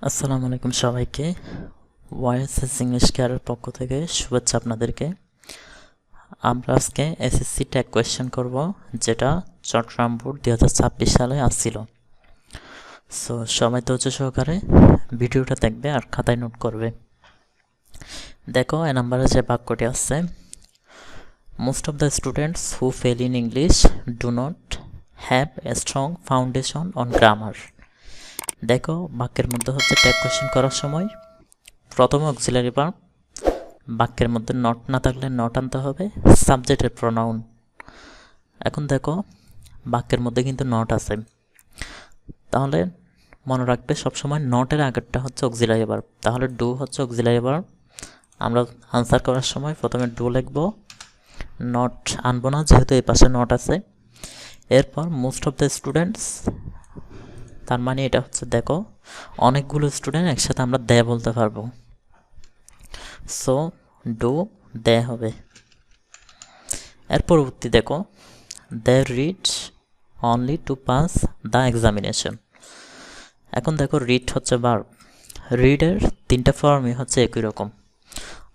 আসসালামু আলাইকুম সবাইকে। ওয়াইএসএস ইংলিশ কেয়ারের পক্ষ থেকে শুভেচ্ছা আপনাদেরকে। আমরা আজকে এসএসসি ট্যাগ কোয়েশ্চেন করব, যেটা চট্টগ্রাম বোর্ড 2026 সালে আসছিল। সো সবাই ধৈর্য সহকারে ভিডিওটা দেখবে আর খাতায় নোট করবে। দেখো, এ নাম্বারে যে বাক্যটি আছে, most of the students who fail in English do not have a strong foundation on grammar. দেখো, বাক্যের মধ্যে হচ্ছে ট্যাগ কোয়েশ্চেন করার সময় প্রথমে অক্সিলারি ভার্ব, বাক্যের মধ্যে নট না থাকলে নট আনতে হবে, সাবজেক্টের প্রোনাউন। এখন দেখো, বাক্যের মধ্যে কিন্তু নট আছে, তাহলে মনে রাখবে সবসময় নটের আগেরটা হচ্ছে অক্সিলারি ভার্ব। তাহলে ডু হচ্ছে অক্সিলারি ভার্ব। আমরা আনসার করার সময় প্রথমে ডু লিখব, নট আনবো না যেহেতু এই পাশে নট আছে। এরপর মোস্ট অফ দ্য স্টুডেন্টস, তার মানে এটা হচ্ছে দেখো অনেকগুলো স্টুডেন্ট একসাথে আমরা দে বলতে পারবো। সো ডু দে হবে। এর পরবর্তী দেখো, they read only to pass the examination. এখন দেখো, রিড হচ্ছে ভার্ব, রিডের তিনটা ফর্মই হচ্ছে একই রকম।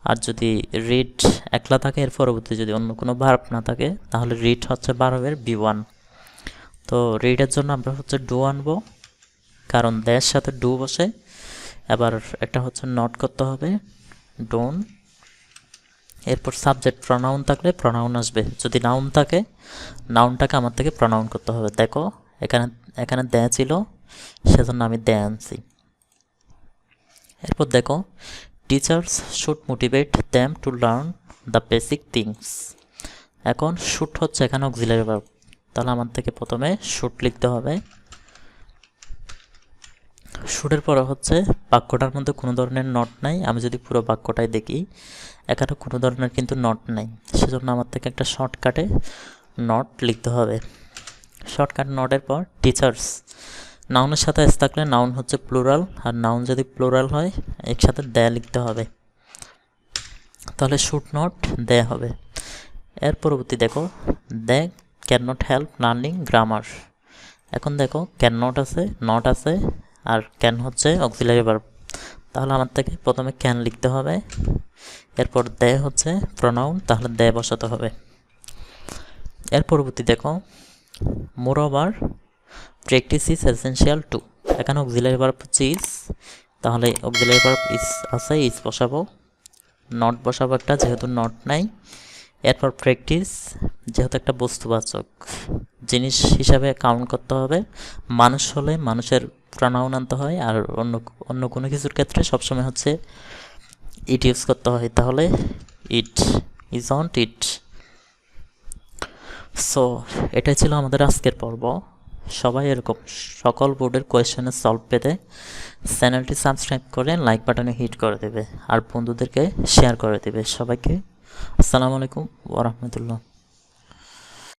আর যদি রিড একলা থাকে, এর পরবর্তী যদি অন্য কোনো ভার্ব না থাকে, তাহলে রিড হচ্ছে ভার্বের B1। তো রিডের জন্য আমরা হচ্ছে ডু আনবো, কারণ দের সাথে ডু বসে। এবার একটা হচ্ছে নট করতে হবে, ডোন। এরপর সাবজেক্ট প্রনাউন থাকলে প্রনাউন আসবে, যদি নাউন থাকে নাউনটাকে আমার থেকে প্রনাউন করতে হবে। দেখো, এখানে দে ছিল, সেজন্য আমি দে আনছি। এরপর দেখো, teachers should motivate them to learn the basic things. এখন শুড হচ্ছে এখানে অক্সিলারি ভার্ব, তাহলে আমার থেকে প্রথমে শুড লিখতে হবে। শুডের পরে হচ্ছে বাক্যটার মধ্যে কোনো ধরনের নট নাই। আমি যদি পুরো বাক্যটাই দেখি, এখানে কোনো ধরনের কিন্তু নট নাই, সেজন্য আমার থেকে একটা শর্টকাটে নট লিখতে হবে। শর্টকাট নটের পর টিচার্স, নাউনের সাথে এস থাকলে নাউন হচ্ছে প্লুরাল, আর নাউন যদি প্লুরাল হয় একসাথে দে লিখতে হবে, তাহলে শুড নট দে হবে। এর পরবর্তী দেখো, they can not help learning grammar. এখন দেখো, ক্যান নট আছে, নট আছে, আর ক্যান হচ্ছে অক্সিলারি ভার্ব, তাহলে আমার থেকে প্রথমে ক্যান লিখতে হবে। এরপর দে হচ্ছে প্রনাউন, তাহলে দে বসাতে হবে। এর পরবর্তী দেখো, moreover practice is essential too. এখানে অক্সিলারি ভার্ব হচ্ছে ইজ, তাহলে অক্সিলারি ভার্ব ইজ আছে, ইজ বসাবো। নট বসাবো একটা, যেহেতু নট নাই। এরপর প্র্যাকটিস, যেহেতু একটা বস্তুবাচক জিনিস হিসাবে কাউন্ট করতে হবে। মানুষ হলে মানুষের প্রনাউন আনতে হয়, আর অন্য কোনো কিছুর ক্ষেত্রে সবসময় হচ্ছে ইট ইউজ করতে হয়, তাহলে ইট, ইজন্ট ইট। সো এটাই ছিল আমাদের আজকের পর্ব। সবাই এরকম সকল বোর্ডের কোয়েশ্চেনের সলভ পেতে চ্যানেলটি সাবস্ক্রাইব করে লাইক বাটনে হিট করে দেবে, আর বন্ধুদেরকে শেয়ার করে দেবে। সবাইকে আসসালামু আলাইকুম ওয়া রাহমাতুল্লাহ।